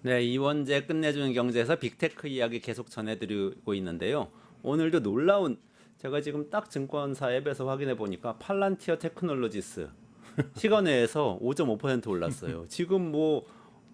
네, 이원재 끝내주는 경제에서 빅테크 이야기 계속 전해드리고 있는데요. 오늘도 놀라운 제가 지금 딱 증권사 앱에서 확인해 보니까 팔란티어 테크놀로지스 시간외에서 5.5% 올랐어요. 지금 뭐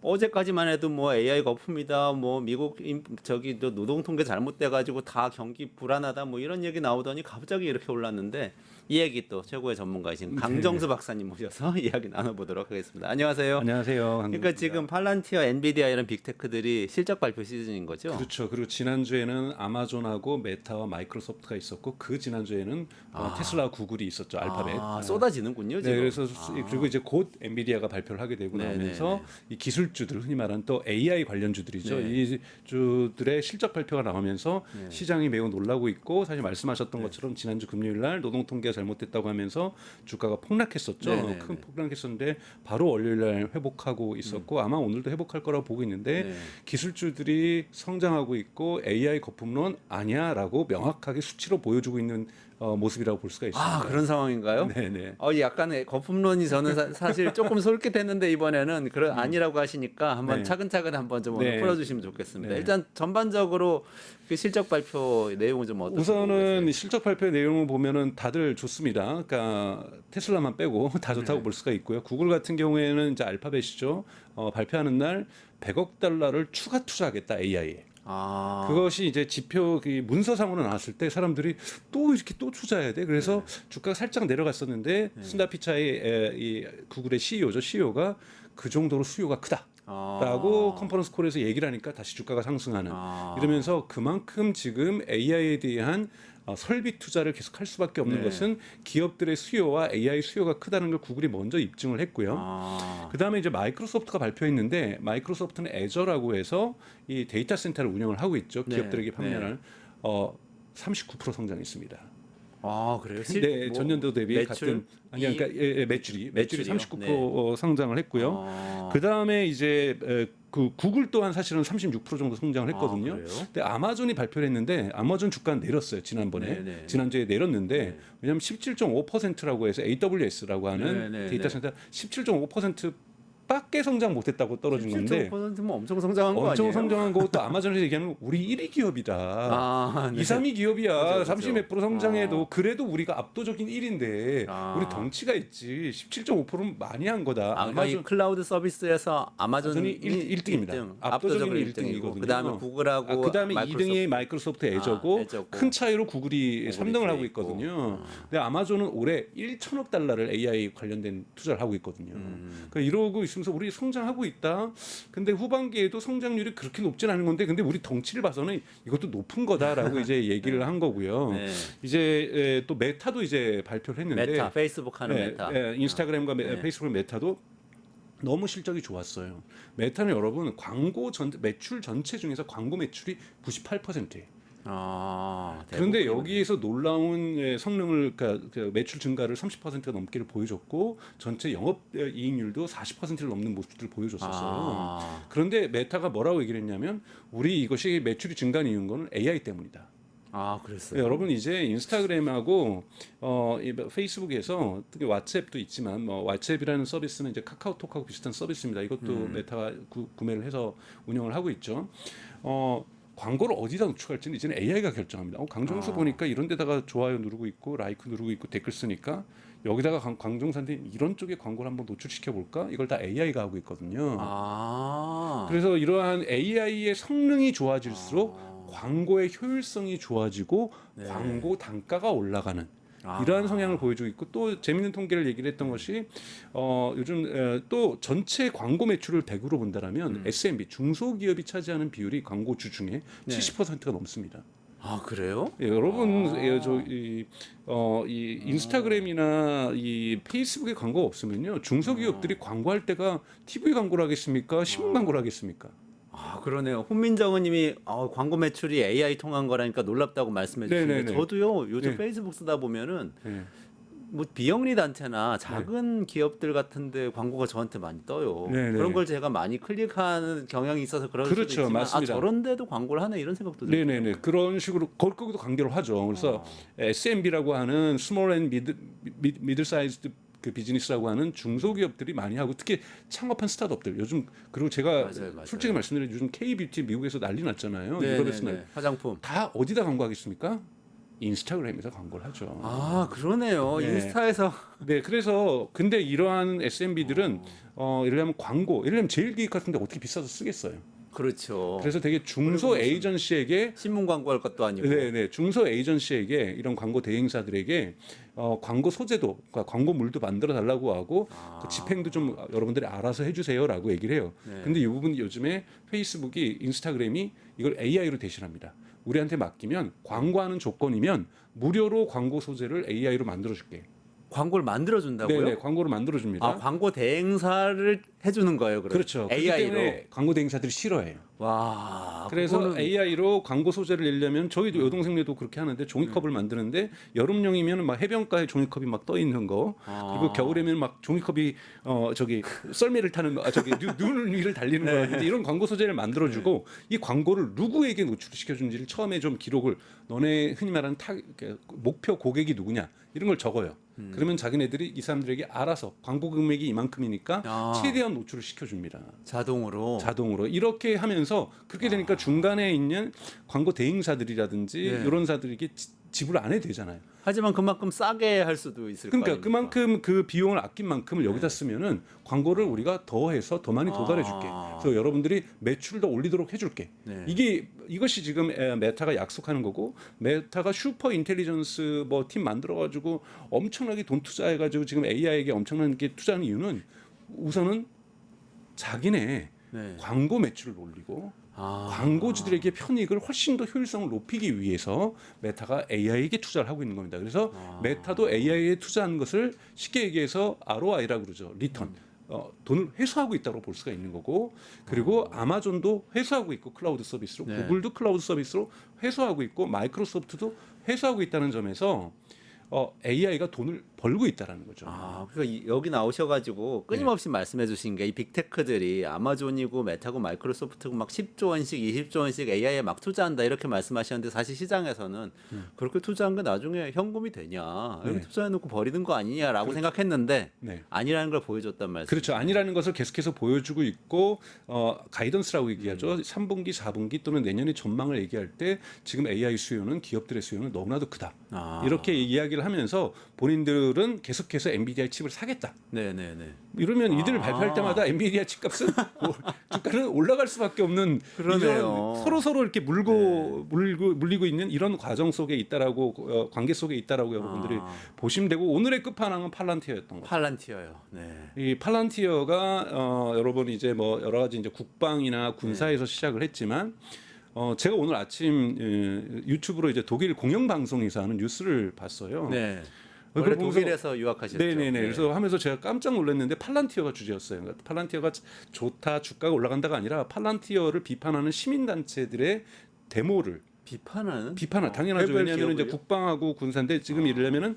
어제까지만 해도 뭐 AI 거품이다, 뭐 미국 저기 또 노동 통계 잘못돼 가지고 다 경기 불안하다, 뭐 이런 얘기 나오더니 갑자기 이렇게 올랐는데 이 얘기 또 최고의 전문가이신 강정수 박사님 모셔서 이야기 나눠보도록 하겠습니다. 안녕하세요. 안녕하세요. 그러니까 강동수입니다. 지금 팔란티어, 엔비디아 이런 빅테크들이 실적 발표 시즌인 거죠? 그렇죠. 그리고 지난주에는 아마존하고 메타와 마이크로소프트가 있었고 그 지난주에는 테슬라와 구글이 있었죠. 알파벳. 쏟아지는군요, 지금. 네, 그래서 그리고 이제 곧 엔비디아가 발표를 하게 되고 네, 나면서 이 기술주들 흔히 말하는 또 AI 관련주들이죠. 네. 이 주들의 실적 발표가 나오면서 시장이 매우 놀라고 있고 사실 말씀하셨던 것처럼 지난주 금요일 날 노동 통계가 잘못됐다고 하면서 주가가 폭락했었죠. 네, 네, 큰 네. 폭락했었는데 바로 월요일 날 회복하고 있었고 아마 오늘도 회복할 거라고 보고 있는데 네. 기술주들이 성장하고 있고 AI 거품론 아니야라고 명확하게 수치로 보여주고 있는 모습이라고 볼 수가 있습니다. 아, 그런 상황인가요? 네네. 약간의 거품론이 저는 사실 조금 솔깃했는데 이번에는 그런 아니라고 하시니까 한번 네. 차근차근 한번 좀 오늘 네. 풀어주시면 좋겠습니다. 네. 일단 전반적으로 그 실적 발표 내용은 좀 어떻게 보고 우선은 계세요? 실적 발표 내용을 보면은 다들 좋습니다. 그러니까 테슬라만 빼고 다 좋다고 볼 수가 있고요. 구글 같은 경우에는 이제 알파벳이죠. 발표하는 날 100억 달러를 추가 투자하겠다 AI에. 아, 그것이 이제 지표 그 문서상으로 나왔을 때 사람들이 또 이렇게 또 투자해야 돼. 그래서 주가가 살짝 내려갔었는데 순다 피차이 이 구글의 CEO죠. CEO가 그 정도로 수요가 크다. 라고 컨퍼런스 콜에서 얘기를 하니까 다시 주가가 상승하는 이러면서 그만큼 지금 AI에 대한 설비 투자를 계속 할 수밖에 없는 것은 기업들의 수요와 AI 수요가 크다는 걸 구글이 먼저 입증을 했고요. 그다음에 이제 마이크로소프트가 발표했는데 마이크로소프트는 애저라고 해서 이 데이터 센터를 운영을 하고 있죠. 네, 기업들에게 판매하는 39% 성장했습니다. 그래요? 네, 뭐 전년도 대비 매출, 같은 그러니까 매출이 매출이요? 39% 성장을 했고요. 그다음에 이제 그 구글 또한 사실은 36% 정도 성장을 했거든요. 그래요? 근데 아마존이 발표를 했는데 아마존 주가는 내렸어요. 지난번에. 네. 지난주에 내렸는데 왜냐하면 17.5%라고 해서 AWS라고 하는 네. 데이터 센터 17.5% 밖에 성장 못했다고 떨어진 건데 17.5%면 엄청 성장한 거 엄청 아니에요? 성장한 것도 아마존에서 얘기하는 거 우리 1위 기업이다. 네. 2, 3위 기업이야. 그죠. 30 몇 프로 성장해도 그래도 우리가 압도적인 1위인데 우리 덩치가 있지. 17.5%는 많이 한 거다. 이 클라우드 서비스에서 아마존이 1등입니다. 1등, 압도적인 압도적으로 1등이거든요. 그다음에 구글하고 그다음에 마이크로소프트. 2등이 마이크로소프트 애저고 애저고. 큰 차이로 구글이 3등을 하고 뒤에 있거든요. 근데 아마존은 올해 1천억 달러를 AI 관련된 투자를 하고 있거든요. 그러니까 이러고 있으면서 우리 성장하고 있다. 근데 후반기에도 성장률이 그렇게 높진 않은 건데 근데 우리 덩치를 봐서는 이것도 높은 거다라고 이제 얘기를 한 거고요. 네. 이제 또 메타도 이제 발표를 했는데 메타, 페이스북 하는 네, 메타. 인스타그램과 페이스북 메타도 너무 실적이 좋았어요. 메타는 여러분 매출 전체 중에서 광고 매출이 98%예요. 그런데 대부분이네. 여기에서 놀라운 성능을 그러니까 그 매출 증가를 30%가 넘기를 보여줬고 전체 영업 이익률도 40%를 넘는 모습들을 보여줬었어요. 그런데 메타가 뭐라고 얘기를 했냐면 우리 이것이 매출이 증가한 이유는 AI 때문이다. 그랬어요. 여러분 이제 인스타그램하고 이 페이스북에서 특히 왓츠앱도 있지만 뭐 왓츠앱이라는 서비스는 이제 카카오톡하고 비슷한 서비스입니다. 이것도 메타가 구매를 해서 운영을 하고 있죠. 광고를 어디다 노출할지는 이제는 AI가 결정합니다. 강정수 보니까 이런 데다가 좋아요 누르고 있고 라이크 누르고 있고 댓글 쓰니까 여기다가 강정수한테 이런 쪽에 광고를 한번 노출시켜 볼까? 이걸 다 AI가 하고 있거든요. 그래서 이러한 AI의 성능이 좋아질수록 광고의 효율성이 좋아지고 광고 단가가 올라가는 이러한 성향을 보여주고 있고 또 재밌는 통계를 얘기를 했던 것이 요즘 또 전체 광고 매출을 100으로 본다라면 SMB 중소기업이 차지하는 비율이 광고주 중에 70%가 넘습니다. 그래요? 여러분 이 인스타그램이나 이 페이스북에 광고가 없으면요 중소기업들이 광고할 때가 TV 광고를 하겠습니까? 신문 광고를 하겠습니까? 그러네요. 혼민정은 님이 광고 매출이 AI 통한 거라니까 놀랍다고 말씀해 주시는데 네네네. 저도요. 요즘 네. 페이스북 쓰다 보면은 네. 뭐 비영리 단체나 작은 기업들 같은데 광고가 저한테 많이 떠요. 네네. 그런 걸 제가 많이 클릭하는 경향이 있어서 그럴 그렇죠. 수도 있지만 맞습니다. 저런데도 광고를 하네 이런 생각도 들어요. 네네네 그런 식으로 거기도 관계를 하죠. 그래서 SMB라고 하는 스몰 앤 미들 사이즈 그 비즈니스라고 하는 중소기업들이 많이 하고 특히 창업한 스타트업들 요즘 그리고 제가 맞아요. 솔직히 말씀드리면 요즘 K-뷰티 미국에서 난리 났잖아요. 네, 유럽에서 네, 네. 화장품. 다 어디다 광고하겠습니까? 인스타그램에서 광고를 하죠. 아, 그러네요. 네. 인스타에서. 네, 그래서 근데 이러한 SMB들은 예를 들면 광고, 예를 들면 제일 기획 같은데 어떻게 비싸서 쓰겠어요. 그렇죠. 그래서 되게 중소 에이전시에게 신문 광고할 것도 아니고. 네, 중소 에이전시에게 이런 광고 대행사들에게 광고 소재도, 그러니까 광고물도 만들어 달라고 하고 그 집행도 좀 여러분들이 알아서 해주세요라고 얘기를 해요. 네. 근데 이 부분 요즘에 페이스북이, 인스타그램이 이걸 AI로 대신합니다. 우리한테 맡기면 광고하는 조건이면 무료로 광고 소재를 AI로 만들어줄게. 광고를 만들어 준다고요? 네, 광고를 만들어줍니다. 아, 광고 대행사를 해주는 거예요, 그럼? 그렇죠. 그렇기 AI로. 때문에 광고 대행사들이 싫어해요. 와. 그래서 그거는- AI로 광고 소재를 내려면 저희도 여동생네도 그렇게 하는데 종이컵을 만드는데 여름용이면 막 해변가에 종이컵이 막 떠 있는 거 그리고 겨울에면 막 종이컵이 저기 썰매를 타는 눈 위를 달리는 거 근데 이런 광고 소재를 만들어주고 이 광고를 누구에게 노출시켜준지를 처음에 좀 기록을 너네 흔히 말하는 목표 고객이 누구냐 이런 걸 적어요. 그러면 자기네들이 이 사람들에게 알아서 광고 금액이 이만큼이니까 최대한 노출을 시켜줍니다. 자동으로 이렇게 하면서 그렇게 되니까 중간에 있는 광고 대행사들이라든지 네. 이런 사들에게 지불 안 해도 되잖아요. 하지만 그만큼 싸게 할 수도 있을 거 그러니까 아닙니까? 그만큼 그 비용을 아낀 만큼을 여기다 쓰면은 광고를 우리가 더해서 더 많이 도달해줄게. 그래서 여러분들이 매출을 더 올리도록 해줄게. 네. 이것이 지금 메타가 약속하는 거고 메타가 슈퍼 인텔리전스 뭐 팀 만들어가지고 엄청나게 돈 투자해가지고 지금 AI에게 엄청나게 투자하는 이유는 우선은 자기네 네. 광고 매출을 올리고 광고주들에게 편익을 훨씬 더 효율성을 높이기 위해서 메타가 AI에게 투자를 하고 있는 겁니다. 그래서 메타도 AI에 투자한 것을 쉽게 얘기해서 ROI라고 그러죠. 리턴. 돈을 회수하고 있다고 볼 수가 있는 거고 그리고 아마존도 회수하고 있고 클라우드 서비스로 네. 구글도 클라우드 서비스로 회수하고 있고 마이크로소프트도 회수하고 있다는 점에서 AI가 돈을 벌고 있다라는 거죠. 그러니까 여기 나오셔가지고 끊임없이 말씀해주신 게 이 빅테크들이 아마존이고 메타고 마이크로소프트고 막 10조 원씩 20조 원씩 AI에 막 투자한다 이렇게 말씀하셨는데 사실 시장에서는 그렇게 투자한 게 나중에 현금이 되냐 이렇게 투자해놓고 버리는 거 아니냐라고 생각했는데 네. 아니라는 걸 보여줬단 말씀. 그렇죠. 아니라는 것을 계속해서 보여주고 있고 가이던스라고 얘기하죠. 3분기, 4분기 또는 내년의 전망을 얘기할 때 지금 AI 수요는 기업들의 수요는 너무나도 크다. 이렇게 이야기를 하면서 본인들은 계속해서 엔비디아 칩을 사겠다. 네네네. 이러면 이들을 발표할 때마다 엔비디아 칩값은 주가는 올라갈 수밖에 없는 그러네요. 이런 서로 이렇게 물리고 있는 이런 과정 속에 있다라고 관계 속에 있다라고 여러분들이 보시면 되고 오늘의 끝판왕은 팔란티어였던 거죠. 팔란티어요. 네. 이 팔란티어가 여러분 이제 뭐 여러 가지 이제 국방이나 군사에서 시작을 했지만 제가 오늘 아침 유튜브로 이제 독일 공영 방송에서 하는 뉴스를 봤어요. 네. 그걸 원래 보면서- 독일에서 유학하셨죠. 네네네. 네. 그래서 하면서 제가 깜짝 놀랐는데 팔란티어가 주제였어요. 그러니까 팔란티어가 좋다, 주가가 올라간다가 아니라 팔란티어를 비판하는 시민단체들의 데모를 비판하는? 당연하죠. 개별 왜냐하면 이제 기업을요? 국방하고 군사인데 지금 이르려면은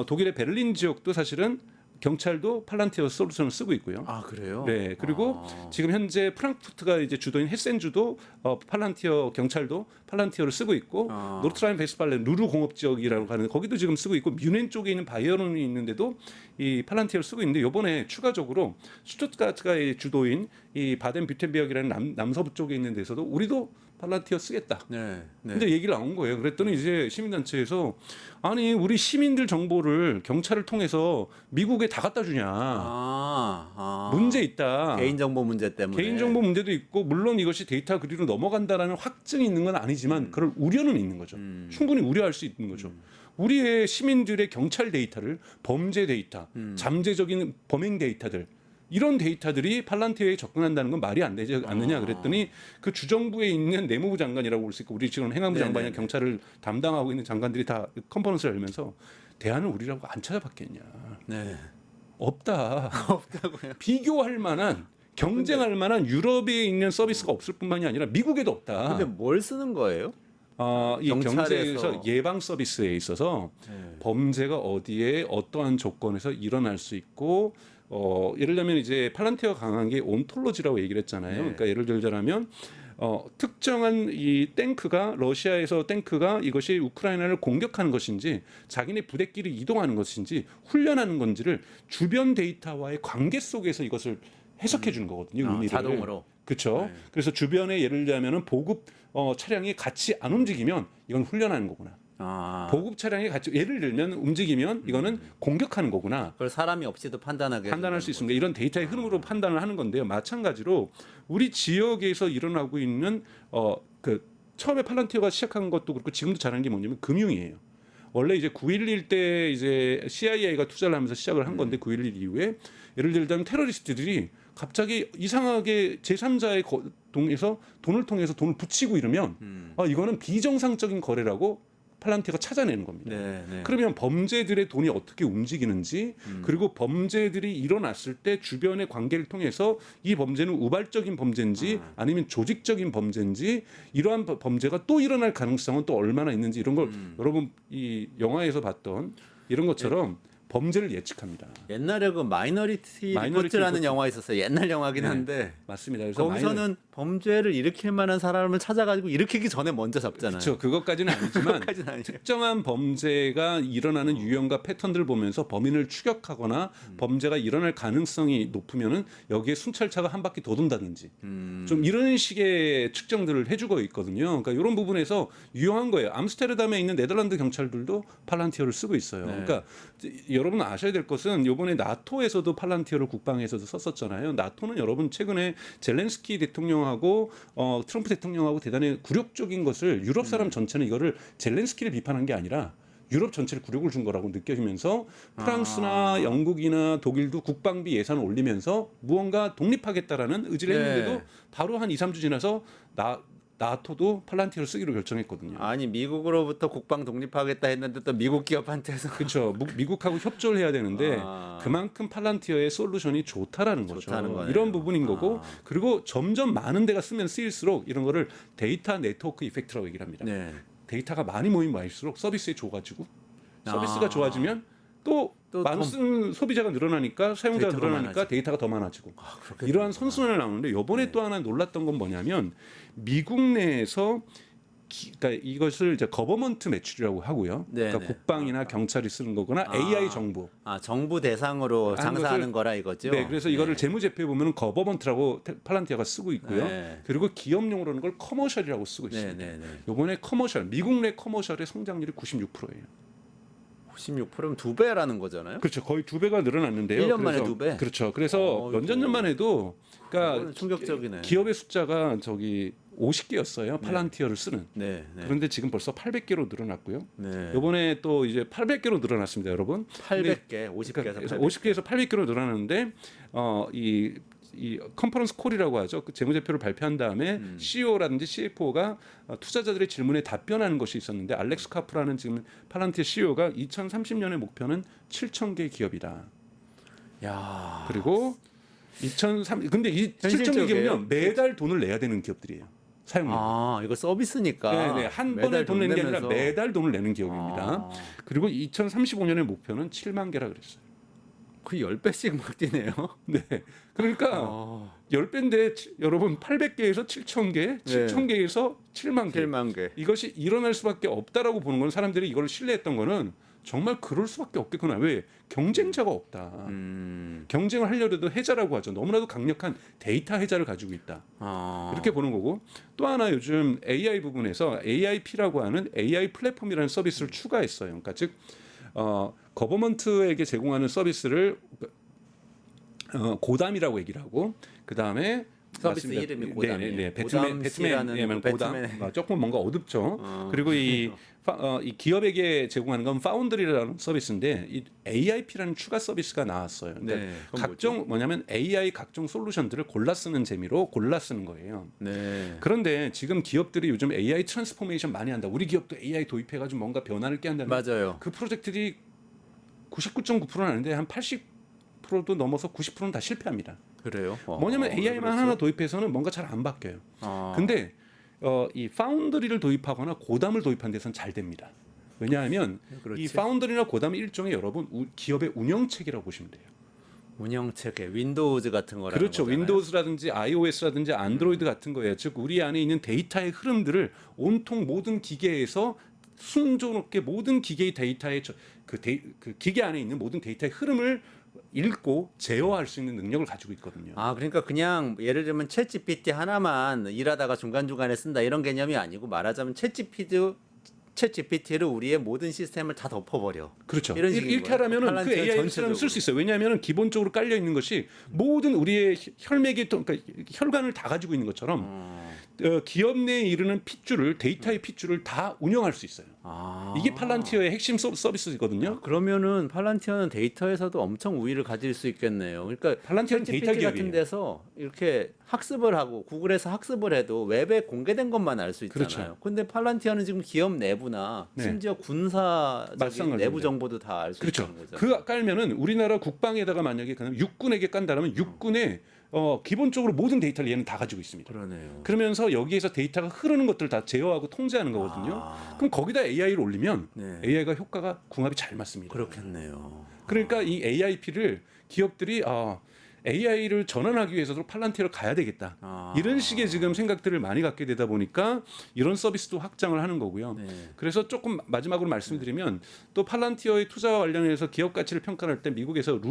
독일의 베를린 지역도 사실은 경찰도 팔란티어 솔루션을 쓰고 있고요. 그래요? 네, 그리고 지금 현재 프랑크푸르트가 이제 주도인 헤센주도 팔란티어 경찰도 팔란티어를 쓰고 있고 노르트라인 베스팔렌 루르 공업 지역이라고 하는 거기도 지금 쓰고 있고 뮌헨 쪽에 있는 바이에른이 있는데도 이 팔란티어를 쓰고 있는데 이번에 추가적으로 슈투트가트가 주도인 이 바덴 뷰텐베르크라는 남서부 쪽에 있는 데서도 우리도 팔란티어 쓰겠다. 네. 네. 근데 얘기를 나온 거예요. 그랬더니 이제 시민단체에서 아니 우리 시민들 정보를 경찰을 통해서 미국에 다 갖다 주냐. 문제 있다. 개인정보 문제 때문에. 개인정보 문제도 있고 물론 이것이 데이터 그리로 넘어간다라는 확증이 있는 건 아니지만 그럴 우려는 있는 거죠. 충분히 우려할 수 있는 거죠. 우리의 시민들의 경찰 데이터를 범죄 데이터, 잠재적인 범행 데이터들 이런 데이터들이 팔란티어에 접근한다는 건 말이 안 되지 않느냐 그랬더니 그 주정부에 있는 내무부 장관이라고 볼 수 있고 우리 지금 행안부 장관이나 경찰을 담당하고 있는 장관들이 다 컨퍼런스를 열면서 대안을 우리라고 안 찾아봤겠냐. 네. 없다. 없다고요. 비교할 만한 경쟁할 만한 유럽에 있는 서비스가 없을 뿐만이 아니라 미국에도 없다. 근데 뭘 쓰는 거예요? 이 경찰에서- 경제에서 예방 서비스에 있어서 범죄가 어디에 어떠한 조건에서 일어날 수 있고 예를 들면 이제 팔란티어 강한 게 온톨로지라고 얘기를 했잖아요. 네. 그러니까 예를 들자면 특정한 이 탱크가 러시아에서 탱크가 이것이 우크라이나를 공격하는 것인지 자기네 부대끼리 이동하는 것인지 훈련하는 건지를 주변 데이터와의 관계 속에서 이것을 해석해 주는 거거든요. 의미를. 자동으로. 그렇죠. 네. 그래서 주변에 예를 들자면은 보급 차량이 같이 안 움직이면 이건 훈련하는 거구나. 보급 차량이 같이 예를 들면 움직이면 이거는 공격하는 거구나. 그걸 사람이 없이도 판단할 수 있습니다. 이런 데이터의 흐름으로 판단을 하는 건데요. 마찬가지로 우리 지역에서 일어나고 있는 그 처음에 팔란티어가 시작한 것도 그렇고 지금도 잘하는 게 뭐냐면 금융이에요. 원래 이제 9.11 때 이제 CIA가 투자를 하면서 시작을 한 건데 9.11 이후에 예를 들자면 테러리스트들이 갑자기 이상하게 제3자의 동에서 돈을 통해서 돈을 붙이고 이러면 이거는 비정상적인 거래라고 팔란티어가 찾아내는 겁니다. 네. 그러면 범죄들의 돈이 어떻게 움직이는지 그리고 범죄들이 일어났을 때 주변의 관계를 통해서 이 범죄는 우발적인 범죄인지 아니면 조직적인 범죄인지 이러한 범죄가 또 일어날 가능성은 또 얼마나 있는지 이런 걸 여러분 이 영화에서 봤던 이런 것처럼 범죄를 예측합니다. 옛날에 그 마이너리티 리포트라는 영화 있었어요. 옛날 영화긴 한데 맞습니다. 그래서 거기서는 범죄를 일으킬 만한 사람을 찾아가지고 일으키기 전에 먼저 잡잖아요. 그렇죠. 그것까지는 아니지만 그것까지는 아니에요. 특정한 범죄가 일어나는 유형과 패턴들을 보면서 범인을 추격하거나 범죄가 일어날 가능성이 높으면은 여기에 순찰차가 한 바퀴 더 돈다든지 좀 이런 식의 측정들을 해주고 있거든요. 그러니까 이런 부분에서 유용한 거예요. 암스테르담에 있는 네덜란드 경찰들도 팔란티어를 쓰고 있어요. 그러니까 여러분 아셔야 될 것은 이번에 나토에서도 팔란티어를 국방에서도 썼었잖아요. 나토는 여러분 최근에 젤렌스키 대통령하고 트럼프 대통령하고 대단히 굴욕적인 것을 유럽 사람 전체는 이거를 젤렌스키를 비판한 게 아니라 유럽 전체를 굴욕을 준 거라고 느껴지면서 프랑스나 영국이나 독일도 국방비 예산을 올리면서 무언가 독립하겠다라는 의지를 했는데도 바로 한 2, 3주 지나서 나토도 팔란티어를 쓰기로 결정했거든요. 아니 미국으로부터 국방 독립하겠다 했는데 또 미국 기업한테서 그렇죠. 미국하고 협조를 해야 되는데 그만큼 팔란티어의 솔루션이 좋다라는 거죠. 이런 부분인 거고 그리고 점점 많은 데가 쓰면 쓰일수록 이런 거를 데이터 네트워크 이펙트라고 얘기를 합니다. 데이터가 많이 모이면 모일수록 서비스에 좋아지고 서비스가 좋아지면 또 많은 쓰는 소비자가 늘어나니까 사용자가 늘어나니까 데이터가 더 많아지고 이러한 선순환을 나오는데 이번에 또 하나 놀랐던 건 뭐냐면 미국 내에서 그러니까 이것을 이제 거버먼트 매출이라고 하고요. 그러니까 국방이나 경찰이 쓰는 거거나 AI 정부. 정부 대상으로 장사하는 거라 이거죠. 네, 그래서 이거를 재무제표에 보면 거버먼트라고 팔란티어가 쓰고 있고요. 그리고 기업용으로는 걸 커머셜이라고 쓰고 있습니다. 이번에 커머셜, 미국 내 커머셜의 성장률이 96%예요. 96%면 2배라는 거잖아요. 그렇죠. 거의 2배가 늘어났는데요. 1년 만에 2배. 그렇죠. 그래서 몇 년만 해도 그러니까 충격적이네. 기업의 숫자가 저기 50개였어요. 팔란티어를 쓰는. 그런데 지금 벌써 800개로 늘어났고요. 이번에 또 이제 800개로 늘어났습니다, 여러분. 800개, 50개에서 50개에서 800개로 늘어났는데 이 컨퍼런스 콜이라고 하죠. 그 재무제표를 발표한 다음에 CEO라든지 CFO가 투자자들의 질문에 답변하는 것이 있었는데 알렉스 카프라는 지금 팔란티어 CEO가 2030년의 목표는 7,000개 기업이다. 야. 그리고 근데 이 7,000개 기업이면 매달 돈을 내야 되는 기업들이에요. 사용료. 이거 서비스니까. 네네. 한 번에 돈 내는 게 아니라 매달 돈을 내는 기업입니다. 그리고 2035년의 목표는 7만 개라 그랬어요. 그 10배씩 막 뛰네요. 네. 그러니까 10배인데 여러분 800개에서 7,000개, 7,000개에서 7만 개. 7만 개. 이것이 일어날 수밖에 없다라고 보는 건 사람들이 이걸 신뢰했던 거는 정말 그럴 수밖에 없겠구나. 왜? 경쟁자가 없다. 경쟁을 하려도 해자라고 하죠. 너무나도 강력한 데이터 해자를 가지고 있다. 이렇게 보는 거고 또 하나 요즘 AI 부분에서 AIP라고 하는 AI 플랫폼이라는 서비스를 추가했어요. 그러니까 즉 거버먼트에게 제공하는 서비스를 고담이라고 얘기를 하고 그 다음에 서비스 이름이 고담이에요. 배트맨이라는 고담. 조금 뭔가 어둡죠. 그리고 이 기업에게 제공하는 건 파운드리라는 서비스인데 이 AIP라는 추가 서비스가 나왔어요. 그러니까 각종 뭐냐면 AI 각종 솔루션들을 골라 쓰는 재미로 골라 쓰는 거예요. 그런데 지금 기업들이 요즘 AI 트랜스포메이션 많이 한다. 우리 기업도 AI 도입해가지고 뭔가 변화를 깨한다는 맞아요. 그 프로젝트들이 99.9%는 아닌데 한 80%도 넘어서 90%는 다 실패합니다. 그래요? 뭐냐면 AI만 하나 도입해서는 뭔가 잘 안 바뀌어요. 근데 이 파운드리를 도입하거나 고담을 도입한 데서는 잘 됩니다. 왜냐하면 이 파운드리나 고담이 일종의 여러분 기업의 운영 체계라고 보시면 돼요. 운영 체계, 윈도우즈 같은 거라는 그렇죠. 거잖아요. 윈도우즈라든지 iOS라든지 안드로이드 같은 거예요. 즉 우리 안에 있는 데이터의 흐름들을 온통 모든 기계에서 순조롭게 모든 기계의 데이터의 그 기계 안에 있는 모든 데이터의 흐름을 읽고 제어할 수 있는 능력을 가지고 있거든요. 아, 그러니까 그냥 예를 들면 챗 GPT 하나만 일하다가 중간중간에 쓴다 이런 개념이 아니고 말하자면 챗 GPT를 우리의 모든 시스템을 다 덮어버려. 그렇죠. 이런 식인 이렇게 거예요. 하려면 그 팔란티어 AI 를 전체적으로. 쓸 수 있어요. 왜냐하면 기본적으로 깔려 있는 것이 모든 우리의 혈맥의 그러니까 혈관을 다 가지고 있는 것처럼 기업 내에 이르는 핏줄을 데이터의 핏줄을 다 운영할 수 있어요. 아. 이게 팔란티어의 핵심 서비스거든요. 그러면은 팔란티어는 데이터에서도 엄청 우위를 가질 수 있겠네요. 그러니까 팔란티어는 챗 데이터 GPT 같은 기업이에요. 데서 이렇게 학습을 하고 구글에서 학습을 해도 웹에 공개된 것만 알 수 있잖아요. 그렇죠. 근데 팔란티어는 지금 기업 내부나 네. 심지어 군사적인 마찬가지입니다. 내부 정보도 다 알 수 그렇죠. 있는 거죠. 그 깔면은 우리나라 국방에다가 만약에 그냥 육군에게 깐다면 육군의 기본적으로 모든 데이터를 얘는 다 가지고 있습니다. 그러네요. 그러면서 여기에서 데이터가 흐르는 것들을 다 제어하고 통제하는 거거든요. 그럼 거기다 AI를 올리면 네. AI가 효과가 궁합이 잘 맞습니다. 그렇겠네요. 그러니까 이 AIP를 기업들이 AI를 전환하기 위해서도 팔란티어를 가야 되겠다. 이런 식의 지금 생각들을 많이 갖게 되다 보니까 이런 서비스도 확장을 하는 거고요. 네. 그래서 조금 마지막으로 말씀드리면 또 팔란티어의 투자와 관련해서 기업 가치를 평가할 때 미국에서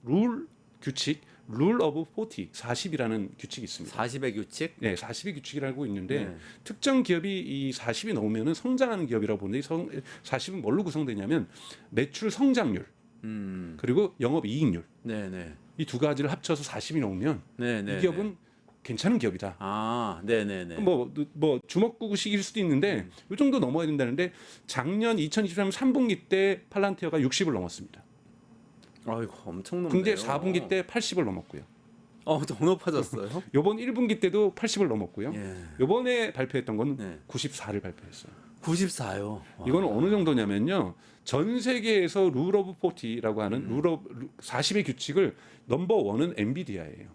룰 규칙, 룰 오브 40이라는 규칙이 있습니다. 40의 규칙? 네, 40의 규칙이라고 있는데 네. 특정 기업이 이 40이 넘으면은 성장하는 기업이라고 보는데 40은 뭘로 구성되냐면 매출 성장률 그리고 영업 이익률 네, 네. 이 두 가지를 합쳐서 40이 넘으면 네, 네. 이 기업은 괜찮은 기업이다. 아, 네, 네, 네. 뭐 주먹구구식일 수도 있는데 이 정도 넘어야 된다는데 작년 2023년 3분기 때 팔란티어가 60을 넘었습니다. 아이고, 엄청 높네요. 근데 4분기 때 80을 넘었고요. 더 높아졌어요? 요번 1분기 때도 80을 넘었고요. 예. 요번에 발표했던 건 네. 94를 발표했어요. 94요. 이거는 어느 정도냐면요. 전 세계에서 룰 오브 40라고 하는 40의 규칙을 넘버 원은 엔비디아예요.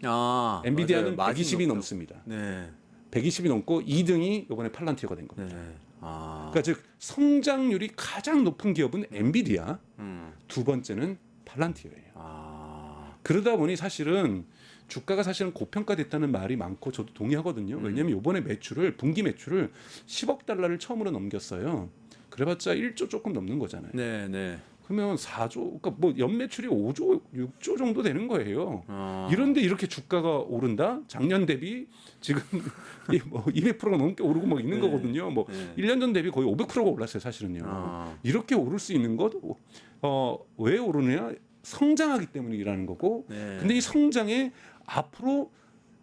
아, 엔비디아는 맞아요. 120이 높죠. 넘습니다. 네. 120이 넘고 2등이 이번에 팔란티어가 된 겁니다. 네. 아. 그러니까 즉 성장률이 가장 높은 기업은 엔비디아, 음. 두 번째는 팔란티어예요. 아. 그러다 보니 사실은 주가가 사실은 고평가됐다는 말이 많고 저도 동의하거든요. 왜냐하면 이번에 매출을 분기 매출을 10억 달러를 처음으로 넘겼어요. 그래봤자 1조 조금 넘는 거잖아요. 네, 네. 그러면 4조, 그러니까 뭐 연매출이 5조, 6조 정도 되는 거예요. 아. 이런데 이렇게 주가가 오른다? 작년 대비 지금 뭐 200%가 넘게 오르고 뭐 있는 네. 거거든요. 뭐 네. 1년 전 대비 거의 500%가 올랐어요, 사실은요. 아. 이렇게 오를 수 있는 것, 왜 오르느냐? 성장하기 때문이라는 거고. 네. 근데 이 성장에 앞으로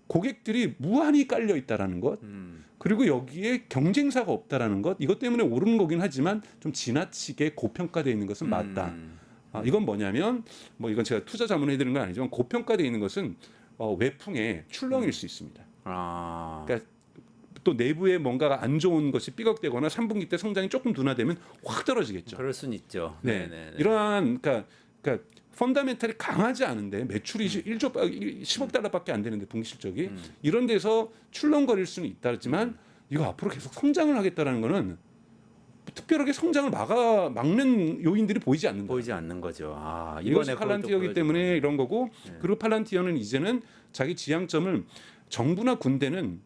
고객들이 무한히 깔려 있다라는 것. 그리고 여기에 경쟁사가 없다라는 것. 이것 때문에 오르는 거긴 하지만 좀 지나치게 고평가되어 있는 것은 맞다. 이건 뭐냐면 뭐 이건 제가 투자 자문해 드리는 건 아니지만 고평가되어 있는 것은 외풍의 출렁일 수 있습니다. 아. 그러니까 또 내부에 뭔가가 안 좋은 것이 삐걱대거나 3분기 때 성장이 조금 둔화되면 확 떨어지겠죠. 그럴 순 있죠. 네. 네, 네. 이러한 그러니까 펀더멘탈이 강하지 않은데 매출이 10억 달러밖에 안 되는데 분기 실적이 이런 데서 출렁거릴 수는 있다지만 이거 앞으로 계속 성장을 하겠다라는 거는 특별하게 성장을 막는 요인들이 보이지 않는다. 보이지 않는 거죠. 아, 이것이 이번에 팔란티어이기 때문에 이런 거고 그리고 팔란티어는 이제는 자기 지향점을 정부나 군대는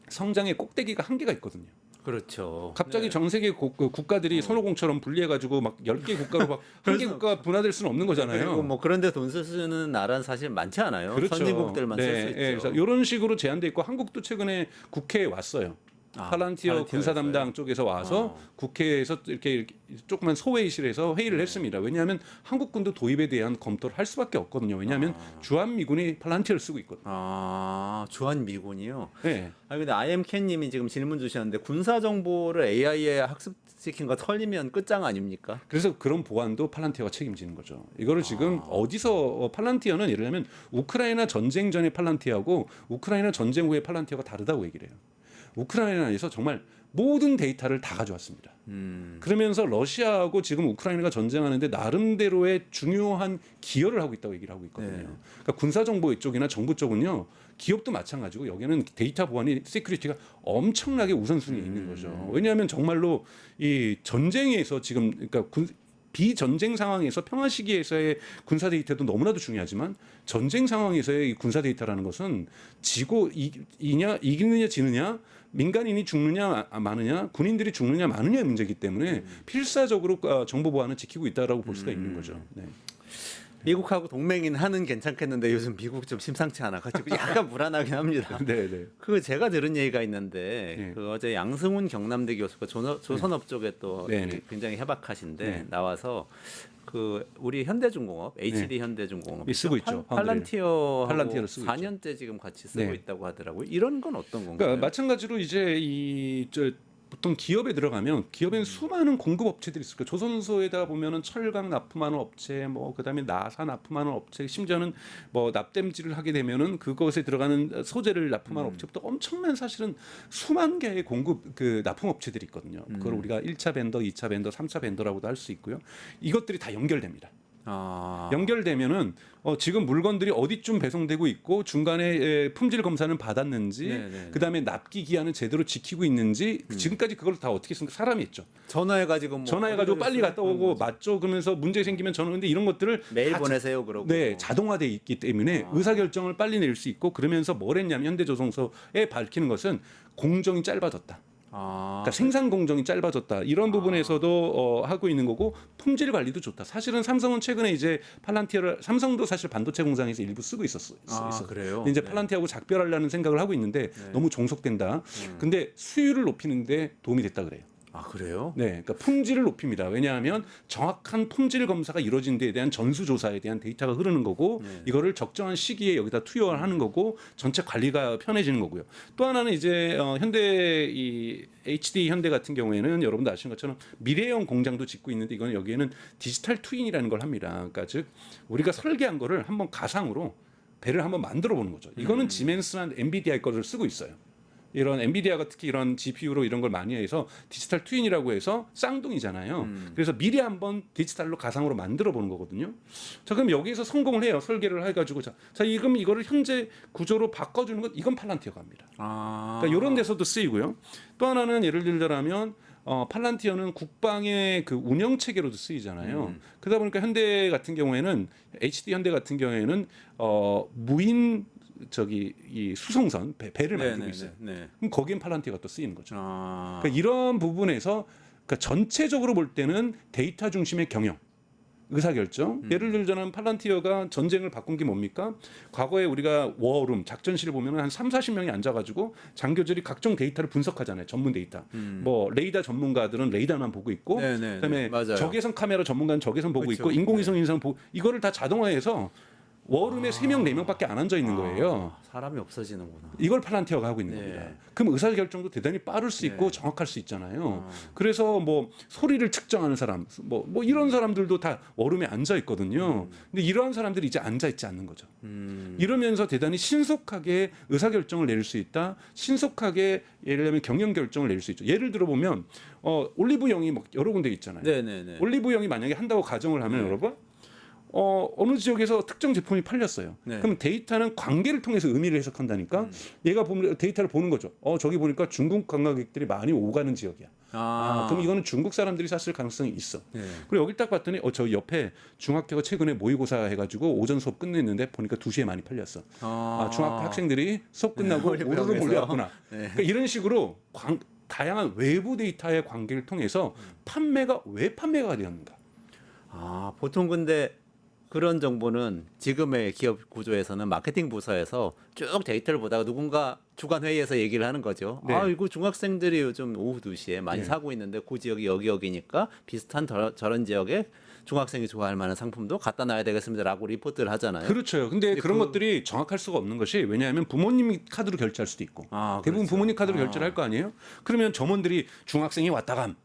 성장의 꼭대기가 한계가 있거든요. 그렇죠. 갑자기 네. 전 세계 국가들이 손오공처럼 분리해가지고 막 10개 국가로 막 한 개 국가 분화될 수는 없는 거잖아요. 그리고 뭐 그런데 돈 쓰는 나라는 사실 많지 않아요. 그렇죠. 선진국들만 쓸 수 있죠. 그래서 이런 식으로 제한돼 있고 한국도 최근에 국회에 왔어요. 팔란티어 군사 담당 쪽에서 와서 국회에서 이렇게 조그만 소회의실에서 회의를 했습니다. 왜냐하면 한국군도 도입에 대한 검토를 할 수밖에 없거든요. 왜냐하면 주한미군이 팔란티어를 쓰고 있거든요. 아, 주한 미군이요. 네. 아 근데 IMC님이 지금 질문 주셨는데 군사 정보를 AI에 학습시킨 거 털리면 끝장 아닙니까? 그래서 그런 보안도 팔란티어가 책임지는 거죠. 이거를 지금 어디서 팔란티어는 예를 들면 우크라이나 전쟁 전의 팔란티어하고 우크라이나 전쟁 후의 팔란티어가 다르다고 얘기를 해요. 우크라이나에서 정말 모든 데이터를 다 가져왔습니다. 그러면서 러시아하고 지금 우크라이나가 전쟁하는데 나름대로의 중요한 기여를 하고 있다고 얘기를 하고 있거든요. 네. 그러니까 군사정보 이쪽이나 정부 쪽은요. 기업도 마찬가지고 여기는 데이터 보안이 시큐리티가 엄청나게 우선순위에 있는 거죠. 왜냐하면 정말로 이 전쟁에서 지금 그러니까 비전쟁 상황에서 평화 시기에서의 군사 데이터도 너무나도 중요하지만 전쟁 상황에서의 이 군사 데이터라는 것은 이기느냐 지느냐, 민간인이 죽느냐 마느냐, 군인들이 죽느냐 마느냐의 문제이기 때문에 필사적으로 정보 보안을 지키고 있다라고 볼 수가 있는 거죠. 네. 미국하고 동맹인 하는 괜찮겠는데 요즘 미국 좀 심상치 않아가지고 약간 불안하긴 합니다. 네, 네. 그 제가 들은 얘기가 있는데 네. 그 어제 양승훈 경남대 교수가 조선업 쪽에 또 네, 네. 굉장히 해박하신데 네. 나와서 그 우리 현대중공업, HD 현대중공업 쓰고 있죠. 팔란티어하고 쓰고 4년째 지금 같이 쓰고 네. 있다고 하더라고요. 이런 건 어떤 건가요? 그러니까 마찬가지로 이제 보통 기업에 들어가면 기업에는 수많은 공급 업체들이 있을 거예요. 조선소에다 보면은 철강 납품하는 업체, 뭐 그다음에 나사 납품하는 업체, 심지어는 뭐 납땜질을 하게 되면은 그것에 들어가는 소재를 납품하는 업체부터 엄청난 사실은 수만 개의 공급 그 납품 업체들이 있거든요. 그걸 우리가 1차 벤더, 2차 벤더, 3차 벤더라고도 할 수 있고요. 이것들이 다 연결됩니다. 연결되면은 지금 물건들이 어디쯤 배송되고 있고 중간에 품질 검사는 받았는지, 네네. 그다음에 납기 기한을 제대로 지키고 있는지 지금까지 그걸 다 어떻게 했습니까? 사람이 있죠. 전화해가지고 뭐 전화해가지고 빨리 갔다 오고 맞죠? 그러면서 문제 생기면 전화하는데 이런 것들을 메일 다 보내세요 그러고. 네, 자동화돼 있기 때문에 의사결정을 빨리 낼 수 있고 그러면서 뭘 했냐면 현대조선소에 밝히는 것은 공정이 짧아졌다. 그러니까 생산 공정이 짧아졌다. 이런 부분에서도 하고 있는 거고 품질 관리도 좋다. 사실은 삼성은 최근에 이제 팔란티어를 삼성도 사실 반도체 공장에서 일부 쓰고 있었어요. 그래요? 근데 이제 네. 팔란티어하고 작별하려는 생각을 하고 있는데 너무 종속된다. 근데 수율을 높이는데 도움이 됐다 그래요. 그래요? 네, 그러니까 품질을 높입니다. 왜냐하면 정확한 품질 검사가 이루어진 데에 대한 전수조사에 대한 데이터가 흐르는 거고 이거를 적정한 시기에 여기다 투여를 하는 거고 전체 관리가 편해지는 거고요. 또 하나는 이제 현대 이 HD 현대 같은 경우에는 여러분도 아시는 것처럼 미래형 공장도 짓고 있는데 이거는 여기에는 디지털 트윈이라는 걸 합니다. 그러니까 즉 우리가 설계한 거를 한번 가상으로 배를 한번 만들어 보는 거죠. 이거는 지멘스나 엔비디아의 거를 쓰고 있어요. 이런 엔비디아가 특히 이런 GPU로 이런 걸 많이 해서 디지털 트윈이라고 해서 쌍둥이잖아요. 그래서 미리 한번 디지털로 가상으로 만들어 보는 거거든요. 자, 그럼 여기서 성공을 해요. 설계를 해가지고 자, 그럼 이거를 현재 구조로 바꿔주는 것 이건 팔란티어가 합니다. 그러니까 이런 데서도 쓰이고요. 또 하나는 예를 들자면 팔란티어는 국방의 그 운영 체계로도 쓰이잖아요. 그러다 보니까 현대 같은 경우에는 HD 현대 같은 경우에는 무인 이 수송선 배를 만들고 있어요. 그럼 거기엔 팔란티어가 또 쓰이는 거죠. 그러니까 이런 부분에서 그러니까 전체적으로 볼 때는 데이터 중심의 경영, 의사결정. 예를 들자면 팔란티어가 전쟁을 바꾼 게 뭡니까? 과거에 우리가 워룸 작전실을 보면 한 30-40명이 앉아가지고 장교들이 각종 데이터를 분석하잖아요. 전문 데이터. 뭐 레이더 전문가들은 레이더만 보고 있고, 그다음에 맞아요. 적외선 카메라 전문가는 적외선 보고 그렇죠. 있고, 인공위성 인상 보고 이거를 다 자동화해서 워룸에 3명, 4명밖에 안 앉아 있는 거예요. 사람이 없어지는구나. 이걸 팔란티어가 하고 있는 네. 겁니다. 그럼 의사결정도 대단히 빠를 수 있고 정확할 수 있잖아요. 그래서 뭐 소리를 측정하는 사람, 뭐 이런 사람들도 다 워룸에 앉아 있거든요. 근데 이러한 사람들이 이제 앉아 있지 않는 거죠. 이러면서 대단히 신속하게 의사결정을 내릴 수 있다. 신속하게 예를 들면 경영결정을 내릴 수 있죠. 예를 들어 보면 올리브영이 뭐 여러 군데 있잖아요. 네네네. 올리브영이 만약에 한다고 가정을 하면 여러분 어느 지역에서 특정 제품이 팔렸어요. 네. 그럼 데이터는 관계를 통해서 의미를 해석한다니까. 얘가 보면 데이터를 보는 거죠. 저기 보니까 중국 관광객들이 많이 오가는 지역이야. 그럼 이거는 중국 사람들이 샀을 가능성이 있어. 그리고 여기 딱 봤더니 저 옆에 중학교가 최근에 모의고사 해가지고 오전 수업 끝냈는데 보니까 2시에 많이 팔렸어. 중학교 학생들이 수업 끝나고 오르르 몰려왔구나. 그러니까 이런 식으로 다양한 외부 데이터의 관계를 통해서 판매가 왜 판매가 되었는가. 보통 근데 그런 정보는 지금의 기업 구조에서는 마케팅 부서에서 쭉 데이터를 보다가 누군가 주간 회의에서 얘기를 하는 거죠. 네. 이거 중학생들이 요즘 오후 2시에 많이 사고 있는데 그 지역이 여기니까 비슷한 저런 지역에 중학생이 좋아할 만한 상품도 갖다 놔야 되겠습니다라고 리포트를 하잖아요. 그렇죠. 근데 그런 것들이 정확할 수가 없는 것이 왜냐하면 부모님 카드로 결제할 수도 있고 대부분 그렇죠. 부모님 카드로 결제를 할 거 아니에요. 그러면 점원들이 중학생이 왔다감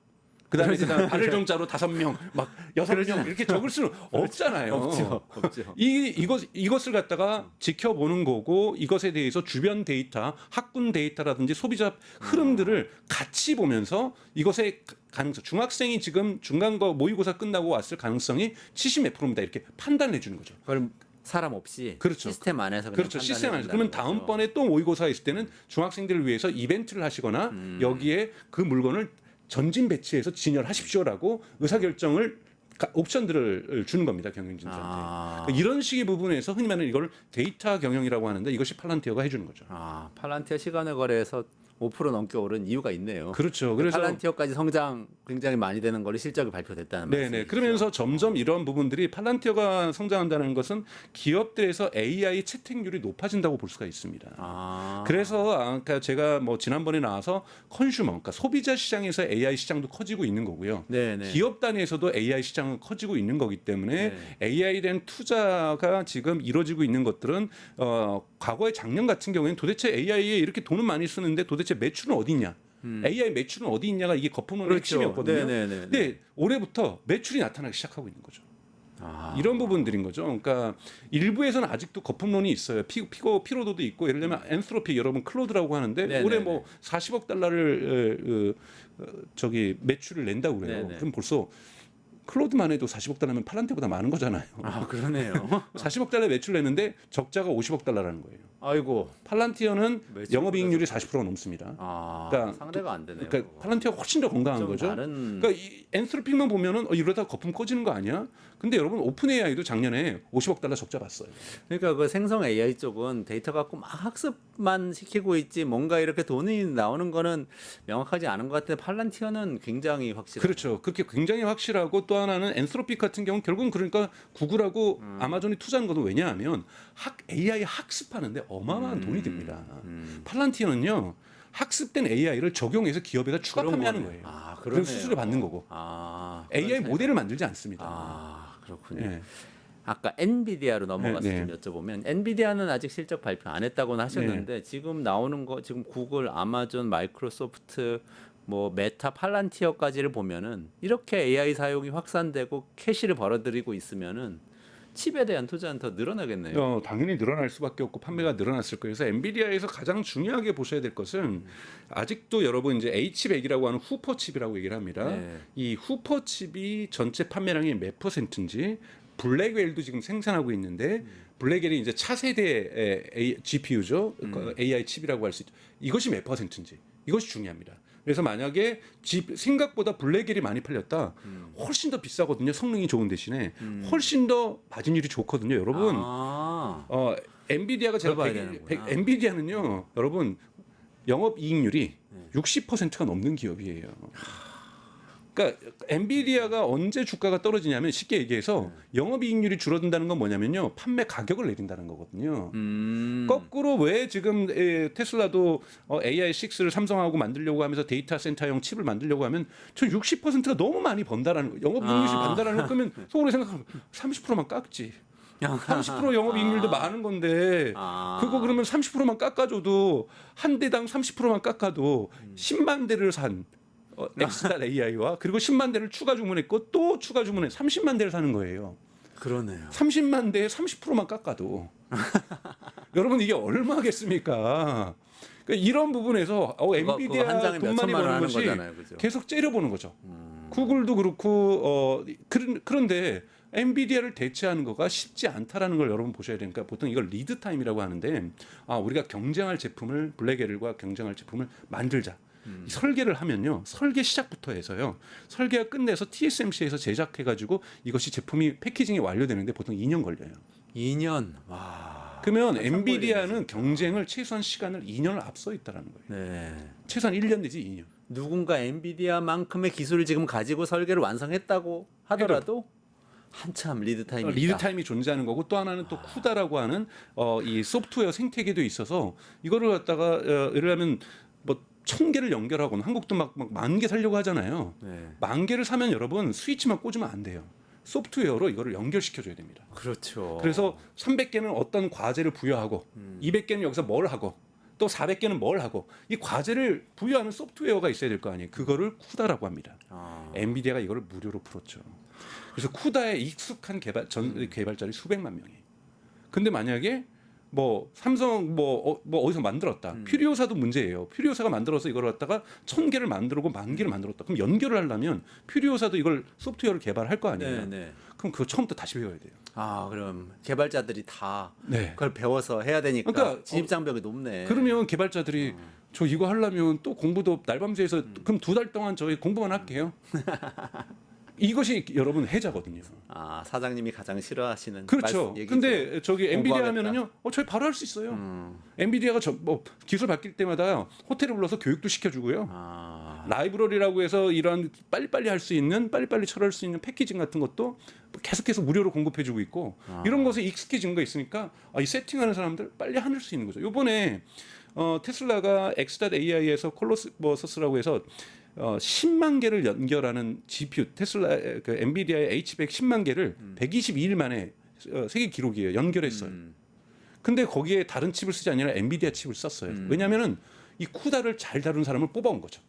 그다음에 발을 정자로 5명, 막 6명 이렇게 적을 수는 없잖아요. 없죠. 이것을 갖다가 지켜보는 거고 이것에 대해서 주변 데이터, 학군 데이터라든지 소비자 흐름들을 같이 보면서 이것의 가능성, 중학생이 지금 중간고 모의고사 끝나고 왔을 가능성이 70몇 %입니다. 이렇게 판단해 주는 거죠. 그럼 사람 없이 그렇죠. 시스템 안에서 그렇죠. 시스템 안에서. 그러면 다음번에 또 모의고사 있을 때는 중학생들을 위해서 이벤트를 하시거나 여기에 그 물건을 전진 배치해서 진열하십시오라고 의사결정을 옵션들을 주는 겁니다. 경영진들한테. 아. 그러니까 이런 식의 부분에서 흔히 말하는 이걸 데이터 경영이라고 하는데 이것이 팔란티어가 해주는 거죠. 아, 팔란티어 시간의 거래에서 5% 넘게 오른 이유가 있네요. 그렇죠. 그래서 팔란티어까지 성장 굉장히 많이 되는 걸로 실적이 발표됐다는 말씀이죠. 네네. 그러면서 점점 이런 부분들이 팔란티어가 성장한다는 것은 기업들에서 AI 채택률이 높아진다고 볼 수가 있습니다. 아. 그래서 아까 제가 뭐 지난번에 나와서 컨슈머, 그러니까 소비자 시장에서 AI 시장도 커지고 있는 거고요. 네네. 기업 단위에서도 AI 시장은 커지고 있는 거기 때문에 네. AI에 대한 투자가 지금 이루어지고 있는 것들은 과거에 작년 같은 경우에는 도대체 AI에 이렇게 돈을 많이 쓰는데 도대체 매출은 어디 있냐? AI 매출은 어디 있냐가 이게 거품론의 핵심이었거든요. 네네네. 근데 올해부터 매출이 나타나기 시작하고 있는 거죠. 아. 이런 부분들인 거죠. 그러니까 일부에서는 아직도 거품론이 있어요. 피로도도 있고 예를 들면 엔트로피 여러분 클로드라고 하는데 네네네. 올해 뭐 40억 달러를 저기 매출을 낸다고 그래요. 네네. 그럼 벌써 클로드만 해도 40억 달러면 팔란티보다 많은 거잖아요. 아, 그러네요. 40억 달러 매출 내는데 적자가 50억 달러라는 거예요. 아이고. 팔란티어는 매출보다 영업이익률이 40%가 넘습니다. 아, 그러니까 상대가 안 되네요. 그러니까 팔란티어가 훨씬 더 건강한 좀 거죠. 다른. 그러니까 이 엔트로픽만 보면은 이러다 거품 꺼지는 거 아니야? 근데 여러분 오픈 AI도 작년에 50억 달러 적자 봤어요. 그러니까 그 생성 AI 쪽은 데이터 갖고 막 학습만 시키고 있지 뭔가 이렇게 돈이 나오는 거는 명확하지 않은 것 같은데 팔란티어는 굉장히 확실해요. 그렇죠. 그렇게 굉장히 확실하고 또 하나는 엔트로픽 같은 경우는 결국은 그러니까 구글하고 아마존이 투자한 것은 왜냐하면 AI 학습하는데 어마어마한 돈이 듭니다. 팔란티어는요. 학습된 AI를 적용해서 기업에다 추가 그런 판매하는 거네. 거예요. 아, 그럼 그러네요. 수수료 받는 거고. 아, AI 그런 차이. 모델을 만들지 않습니다. 아, 그렇군요. 예. 아까 엔비디아로 넘어가서 네, 좀 여쭤보면 엔비디아는 아직 실적 발표 안 했다고는 하셨는데 지금 나오는 거 지금 구글, 아마존, 마이크로소프트, 뭐 메타, 팔란티어까지를 보면은 이렇게 AI 사용이 확산되고 캐시를 벌어들이고 있으면은 칩에 대한 투자는 더 늘어나겠네요. 당연히 늘어날 수밖에 없고 판매가 늘어났을 거예요. 그래서 엔비디아에서 가장 중요하게 보셔야 될 것은 아직도 여러분 이제 H100이라고 하는 후퍼 칩이라고 얘기를 합니다. 네. 이 후퍼 칩이 전체 판매량이 몇 %인지 블랙웰도 지금 생산하고 있는데 블랙웰이 이제 차세대 GPU죠. AI 칩이라고 할 수 있죠. 이것이 몇 %인지 이것이 중요합니다. 그래서 만약에 생각보다 블랙웰이 많이 팔렸다, 훨씬 더 비싸거든요. 성능이 좋은 대신에 훨씬 더 마진율이 좋거든요. 여러분, 아, 엔비디아가 제가 들어봐야 되는구나. 엔비디아는요, 여러분 영업 이익률이 60%가 넘는 기업이에요. 그러니까 엔비디아가 언제 주가가 떨어지냐면 쉽게 얘기해서 영업이익률이 줄어든다는 건 뭐냐면요, 판매 가격을 내린다는 거거든요. 거꾸로 왜 지금 테슬라도 AI6를 삼성하고 만들려고 하면서 데이터 센터용 칩을 만들려고 하면 저 60%가 너무 많이 번다라는 거, 영업이익률이 번다라는 거. 그러면 속으로 생각하면 30%만 깎지. 30% 영업이익률도 많은 건데 그거 그러면 30%만 깎아줘도 한 대당 30%만 깎아도 10만 대를 산 엑스달 AI와 그리고 10만 대를 추가 주문했고 또 추가 주문해 30만 대를 사는 거예요. 그러네요. 30만 대에 30%만 깎아도 여러분 이게 얼마겠습니까? 그러니까 이런 부분에서 그거 엔비디아 한 장에 돈 몇 많이 천만 원 버는 하는 것이 거잖아요, 그죠? 계속 째려보는 거죠. 구글도 그렇고 그런데 엔비디아를 대체하는 거가 쉽지 않다라는 걸 여러분 보셔야 되니까 보통 이걸 리드 타임이라고 하는데 우리가 경쟁할 제품을 블랙웰과 경쟁할 제품을 만들자. 이 설계를 하면요, 설계 시작부터 해서요, 설계가 끝내서 TSMC에서 제작해가지고 이것이 제품이 패키징이 완료되는데 보통 2년 걸려요. 2년. 와. 그러면 한참 엔비디아는 걸리네, 경쟁을 최소한 시간을 2년을 앞서 있다라는 거예요. 네. 최소한 1년 내지 2년. 누군가 엔비디아만큼의 기술을 지금 가지고 설계를 완성했다고 하더라도 한참 리드 타임이 리드 있다. 타임이 존재하는 거고 또 하나는 또 쿠다라고 하는 이 소프트웨어 생태계도 있어서 이거를 갖다가 예를 들면 뭐 1000개를 연결하고는 한국도 막 10,000개 살려고 하잖아요. 네. 10,000개를 사면 여러분 스위치만 꽂으면 안 돼요. 소프트웨어로 이거를 연결시켜줘야 됩니다. 그렇죠. 그래서 300개는 어떤 과제를 부여하고 200개는 여기서 뭘 하고 또 400개는 뭘 하고 이 과제를 부여하는 소프트웨어가 있어야 될 거 아니에요. 그거를 쿠다라고 합니다. 엔비디아가 이거를 무료로 풀었죠. 그래서 쿠다에 익숙한 개발자들이 수백만 명이에요. 근데 만약에 뭐 삼성 어디서 만들었다. 퓨리오사도 문제예요. 퓨리오사가 만들어서 이걸 갖다가 1000개를 만들고 10,000개를 만들었다. 그럼 연결을 하려면 퓨리오사도 이걸 소프트웨어를 개발할 거 아니에요. 네. 그럼 그거 처음부터 다시 배워야 돼요. 그럼 개발자들이 다 네. 그걸 배워서 해야 되니까 그러니까, 진입 장벽이 높네. 그러면 개발자들이 저 이거 하려면 또 공부도 날밤새서 그럼 2달 동안 저희 공부만 할게요. 이것이 여러분 해자거든요. 아, 사장님이 가장 싫어하시는 그렇죠. 얘기죠. 근데 저기 엔비디아 공부하겠다. 하면은요, 저희 바로 할 수 있어요. 엔비디아가 뭐 기술 바뀔 때마다 호텔에 불러서 교육도 시켜주고요. 아, 라이브러리라고 해서 이런 빨리빨리 할 수 있는, 빨리빨리 처리할 수 있는 패키징 같은 것도 계속해서 무료로 공급해주고 있고 이런 것에 익숙해진 거 있으니까 이 세팅하는 사람들 빨리 할 수 있는 거죠. 이번에 테슬라가 X.AI에서 콜로버서스라고 해서 10만 개를 연결하는 GPU 테슬라 그 엔비디아의 H100 10만 개를 122일 만에 세계 기록이에요. 연결했어요. 근데 거기에 다른 칩을 쓰지 아니라 엔비디아 칩을 썼어요. 왜냐하면은 이 쿠다를 잘 다루는 사람을 뽑아온 거죠.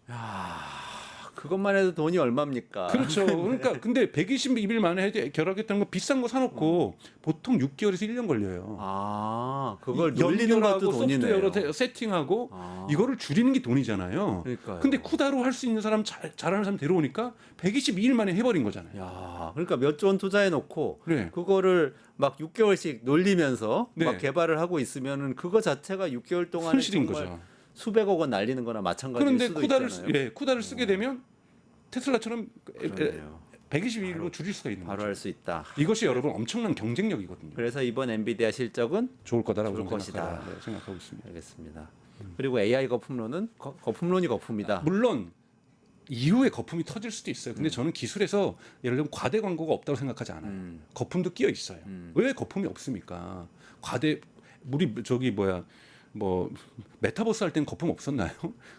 그것만 해도 돈이 얼마입니까? 그렇죠. 그러니까 근데 122일 만에 결합했다는 거 비싼 거 사놓고 보통 6개월에서 1년 걸려요. 아, 그걸 놀리는 연결하고 것도 돈이네요. 소프트웨어로 세팅하고 이거를 줄이는 게 돈이잖아요. 그러니까요. 근데 쿠다로 할 수 있는 사람 잘하는 사람 데려오니까 122일 만에 해버린 거잖아요. 야, 그러니까 몇 조 원 투자해 놓고 네. 그거를 막 6개월씩 놀리면서 네. 막 개발을 하고 있으면은 그거 자체가 6개월 동안에 손실인 정말 거죠. 수백억 원 날리는 거나 마찬가지일 그런데 수도 쿠다를 있잖아요. 쿠다를 쓰게 되면 테슬라처럼 그러네요. 122일로 줄일 수가 있는 바로 거죠. 할 수 있다. 이것이 여러분 엄청난 경쟁력이거든요. 그래서 이번 엔비디아 실적은 좋을 거다라고 좋을 저는 것이다. 생각하고 있습니다. 알겠습니다. 그리고 AI 거품론은 거품론이 거품이다. 물론 이후에 거품이 터질 수도 있어요. 근데 저는 기술에서 예를 들면 과대 광고가 없다고 생각하지 않아요. 거품도 끼어 있어요. 왜 거품이 없습니까? 우리 저기 뭐 메타버스 할 때는 거품 없었나요?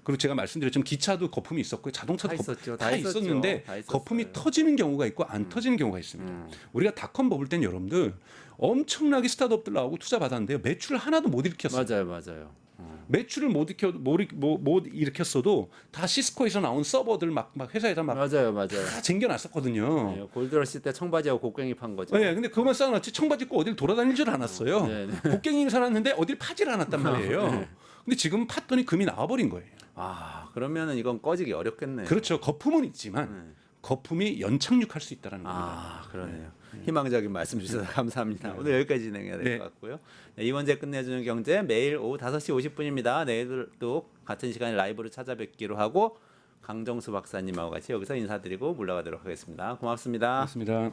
그리고 제가 말씀드렸지만 기차도 거품이 있었고 자동차도 다 있었죠. 다 있었죠. 있었는데 다 있었어요. 거품이 터지는 경우가 있고 안 터지는 경우가 있습니다. 우리가 닷컴 버블 때는 여러분들 엄청나게 스타트업들 나오고 투자 받았는데요. 매출 하나도 못 일으켰어요. 맞아요. 매출을 못 일으켰어도 다 시스코에서 나온 서버들 막 회사에다 막 맞아요. 다 쟁겨놨었거든요. 네, 골드러시 때 청바지하고 곡괭이 판 거죠. 네, 근데 그것만 쌓아놨지 청바지 입고 어딜 돌아다닐 줄 않았어요. 네. 곡괭이를 사놨는데 어딜 파질 않았단 말이에요. 근데 지금 팠더니 금이 나와버린 거예요. 아, 그러면은 이건 꺼지기 어렵겠네요. 그렇죠. 거품은 있지만 거품이 연착륙할 수 있다는 겁니다. 아, 그러네요. 희망적인 말씀 주셔서 감사합니다. 오늘 여기까지 진행해야 될 것 같고요. 네, 이번제 끝내주는 경제 매일 오후 5시 50분입니다. 내일도 같은 시간에 라이브로 찾아뵙기로 하고 강정수 박사님하고 같이 여기서 인사드리고 물러가도록 하겠습니다. 고맙습니다. 고맙습니다.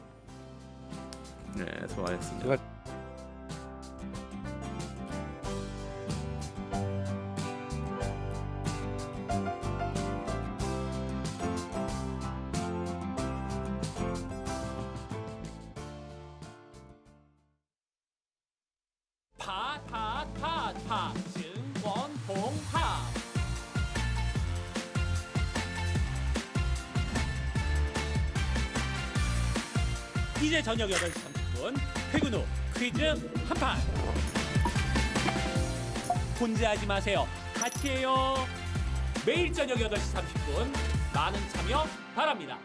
네, 수고하셨습니다. 파 증권 봉파 이제 저녁 8시 30분 퇴근 후 퀴즈 한판 혼자 하지 마세요. 같이 해요. 매일 저녁 8시 30분 많은 참여 바랍니다.